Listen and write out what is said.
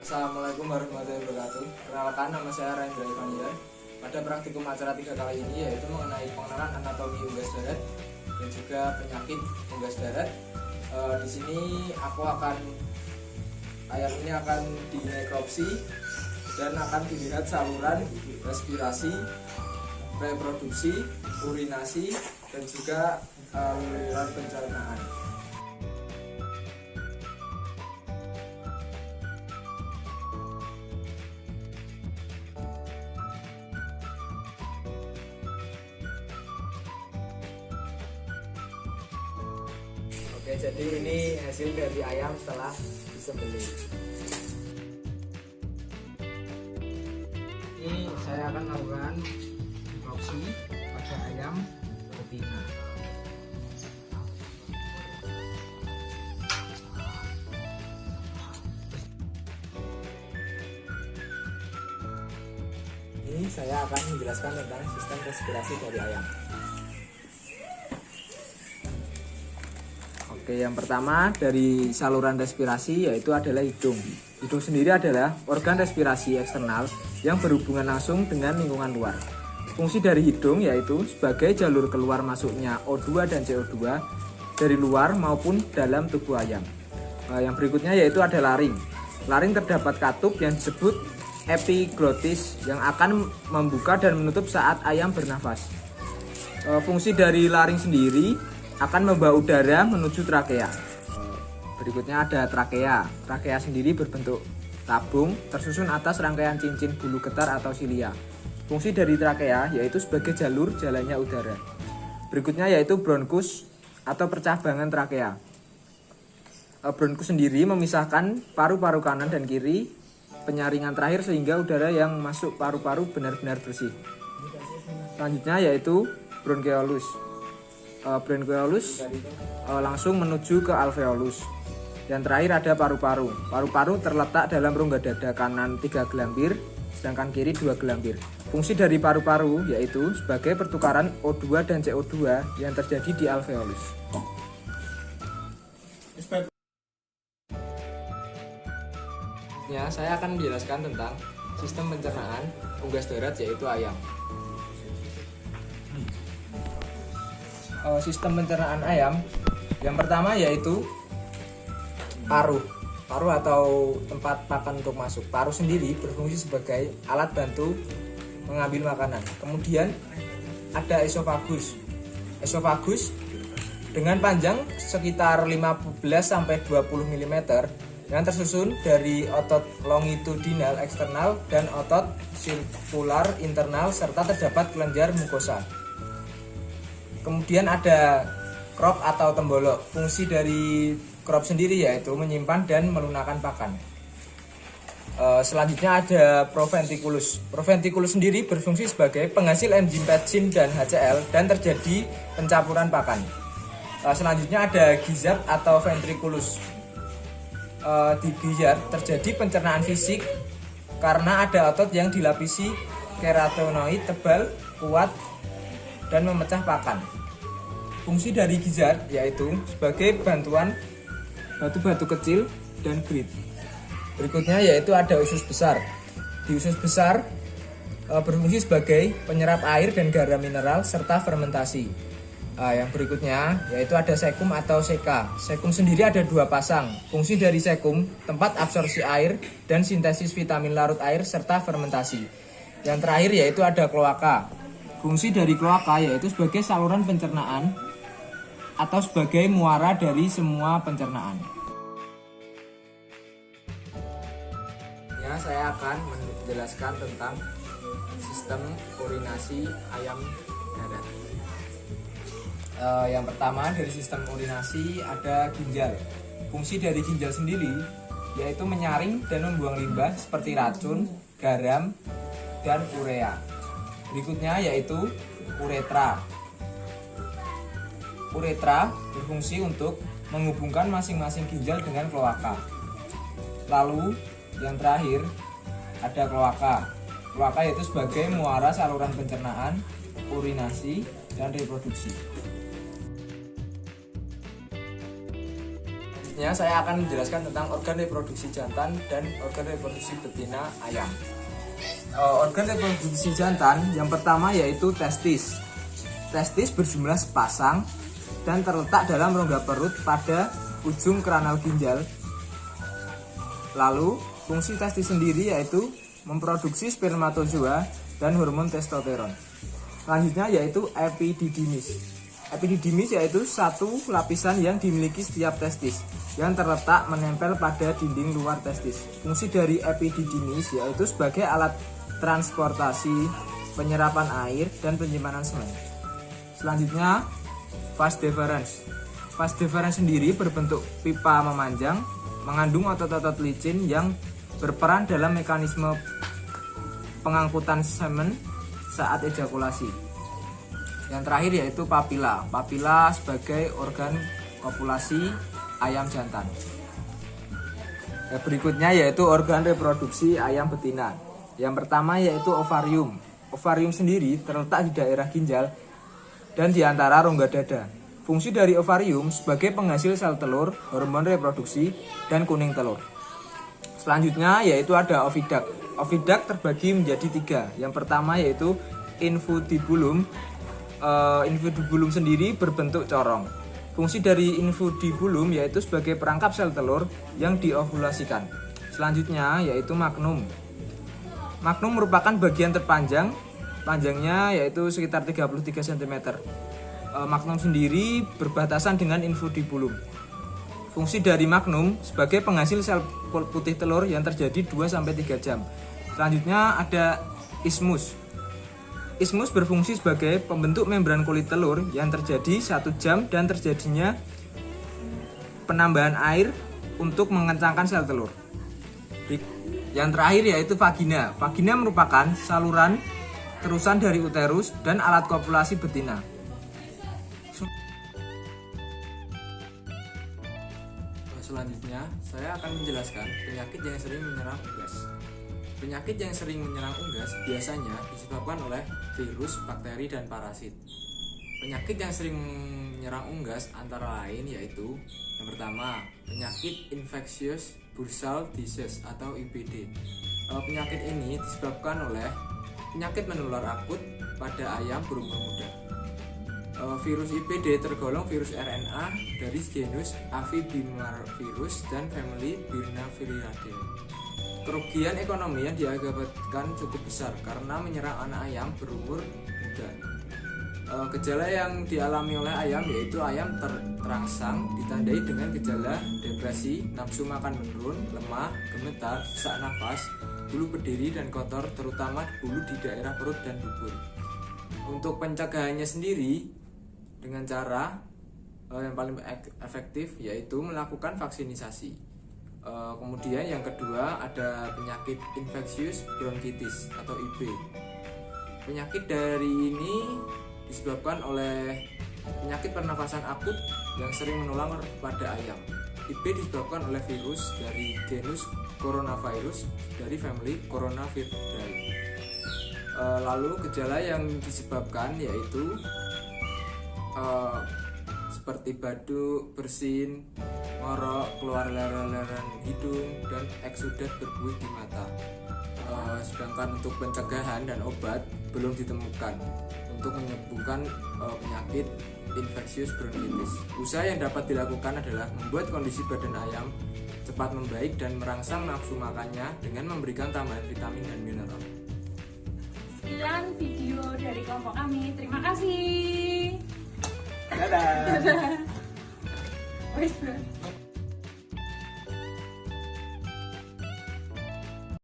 Assalamualaikum warahmatullahi wabarakatuh. Perkenalkan, nama saya Rendra Ivania. Pada praktikum acara 3 kali ini yaitu mengenai pengenalan anatomi unggas darat dan juga penyakit unggas darat. Di sini ayam ini akan dinekropsi dan akan dilihat saluran respirasi, reproduksi, urinasi, dan juga saluran pencernaan. Oke, jadi ini hasil dari ayam setelah disembelih. Ini saya akan lakukan nekropsi pada ayam betina. Ini saya akan menjelaskan tentang sistem respirasi dari ayam. Oke, yang pertama dari saluran respirasi yaitu adalah hidung. Hidung sendiri adalah organ respirasi eksternal yang berhubungan langsung dengan lingkungan luar. Fungsi dari hidung yaitu sebagai jalur keluar masuknya O2 dan CO2 dari luar maupun dalam tubuh ayam. Yang berikutnya yaitu ada laring. Laring terdapat katup yang disebut epiglotis yang akan membuka dan menutup saat ayam bernafas. Fungsi dari laring sendiri akan membawa udara menuju trakea. Berikutnya ada trakea. Trakea sendiri berbentuk tabung tersusun atas rangkaian cincin bulu getar atau silia. Fungsi dari trakea yaitu sebagai jalur jalannya udara. Berikutnya yaitu bronkus atau percabangan trakea. Bronkus sendiri memisahkan paru-paru kanan dan kiri, penyaringan terakhir sehingga udara yang masuk paru-paru benar-benar bersih. Selanjutnya yaitu bronkeolus. Bronkeolus langsung menuju ke alveolus. Yang terakhir ada paru-paru. Paru-paru terletak dalam rongga dada, kanan 3 gelambir, sedangkan kiri 2 gelambir. Fungsi dari paru-paru yaitu sebagai pertukaran O2 dan CO2 yang terjadi di alveolus. Ya, saya akan menjelaskan tentang sistem pencernaan unggas darat yaitu ayam. Sistem pencernaan ayam yang pertama yaitu paru atau tempat pakan untuk masuk. Paru sendiri berfungsi sebagai alat bantu mengambil makanan. Kemudian ada esofagus dengan panjang sekitar 15-20 mm yang tersusun dari otot longitudinal eksternal dan otot sirkular internal serta terdapat kelenjar mukosa. Kemudian ada crop atau tembolok. Fungsi dari crop sendiri yaitu menyimpan dan melunakkan pakan. Selanjutnya ada proventriculus. Proventriculus sendiri berfungsi sebagai penghasil enzim pepsin dan HCl dan terjadi pencampuran pakan. Selanjutnya ada gizzard atau ventriculus. Di gizzard terjadi pencernaan fisik karena ada otot yang dilapisi keratinoid tebal, kuat, dan memecah pakan. Fungsi dari gizzard yaitu sebagai bantuan batu-batu kecil dan grit. Berikutnya yaitu ada usus besar. Di usus besar berfungsi sebagai penyerap air dan garam mineral serta fermentasi. Yang berikutnya yaitu ada sekum atau seka. Sekum sendiri ada 2 pasang. Fungsi dari sekum tempat absorpsi air dan sintesis vitamin larut air serta fermentasi. Yang terakhir yaitu ada kloaka. Fungsi dari kloaka yaitu sebagai saluran pencernaan atau sebagai muara dari semua pencernaan. Ya, saya akan menjelaskan tentang sistem urinasi ayam darat. Yang pertama dari sistem urinasi ada ginjal. Fungsi dari ginjal sendiri yaitu menyaring dan membuang limbah seperti racun, garam, dan urea. Berikutnya yaitu uretra. Uretra berfungsi untuk menghubungkan masing-masing ginjal dengan kloaka. Lalu yang terakhir ada kloaka. Kloaka yaitu sebagai muara saluran pencernaan, urinasi, dan reproduksi. Selanjutnya saya akan menjelaskan tentang organ reproduksi jantan dan organ reproduksi betina ayam. Organ reproduksi jantan yang pertama yaitu testis. Testis berjumlah sepasang dan terletak dalam rongga perut pada ujung kranal ginjal. Lalu fungsi testis sendiri yaitu memproduksi spermatozoa dan hormon testosteron. Selanjutnya yaitu epididymis. Epididymis yaitu satu lapisan yang dimiliki setiap testis yang terletak menempel pada dinding luar testis. Fungsi dari epididymis yaitu sebagai alat transportasi, penyerapan air, dan penyimpanan semen. Selanjutnya vas deferens. Vas deferens sendiri berbentuk pipa memanjang, mengandung otot-otot licin yang berperan dalam mekanisme pengangkutan semen saat ejakulasi. Yang terakhir yaitu papila. Papila sebagai organ kopulasi ayam jantan. Berikutnya yaitu organ reproduksi ayam betina. Yang pertama yaitu ovarium. Ovarium sendiri terletak di daerah ginjal dan di antara rongga dada. Fungsi dari ovarium sebagai penghasil sel telur, hormon reproduksi, dan kuning telur. Selanjutnya yaitu ada oviduct. Oviduct terbagi menjadi 3. Yang pertama yaitu infundibulum. Infundibulum sendiri berbentuk corong. Fungsi dari infundibulum yaitu sebagai perangkap sel telur yang diovulasikan. Selanjutnya yaitu magnum. Magnum merupakan bagian terpanjang, panjangnya yaitu sekitar 33 cm. Magnum sendiri berbatasan dengan infundibulum. Fungsi dari magnum sebagai penghasil sel putih telur yang terjadi 2-3 jam. Selanjutnya ada isthmus. Isthmus berfungsi sebagai pembentuk membran kulit telur yang terjadi 1 jam dan terjadinya penambahan air untuk mengencangkan sel telur. Yang terakhir yaitu vagina. Vagina merupakan saluran terusan dari uterus dan alat kopulasi betina. Selanjutnya, saya akan menjelaskan penyakit yang sering menyerang unggas. Penyakit yang sering menyerang unggas biasanya disebabkan oleh virus, bakteri, dan parasit. Penyakit yang sering menyerang unggas antara lain yaitu yang pertama, penyakit infectious bursal disease atau IBD. Penyakit ini disebabkan oleh penyakit menular akut pada ayam berumur muda. Virus IBD tergolong virus RNA dari genus Avibimavirus dan famili Birnaviridae. Kerugian ekonomi yang diakibatkan cukup besar karena menyerang anak ayam berumur muda. Gejala yang dialami oleh ayam yaitu ayam terangsang ditandai dengan gejala depresi, nafsu makan menurun, lemah, gemetar, sesak nafas, bulu berdiri dan kotor, terutama bulu di daerah perut dan dubur. Untuk pencegahannya sendiri dengan cara yang paling efektif yaitu melakukan vaksinisasi. Kemudian yang kedua ada penyakit infectious bronchitis atau IB. Penyakit dari ini disebabkan oleh penyakit pernafasan akut yang sering menular pada ayam. IB disebabkan oleh virus dari genus coronavirus dari famili Coronaviridae. Lalu gejala yang disebabkan yaitu seperti batuk, bersin, ngorok, keluar leren-leren hidung, dan eksudat berbuih di mata. Sedangkan untuk pencegahan dan obat belum ditemukan untuk menyembuhkan penyakit infectious bronchitis. Usaha yang dapat dilakukan adalah membuat kondisi badan ayam cepat membaik dan merangsang nafsu makannya dengan memberikan tambahan vitamin dan mineral. Sekian video dari kelompok kami. Terima kasih. Dadah. Dadah. Wes,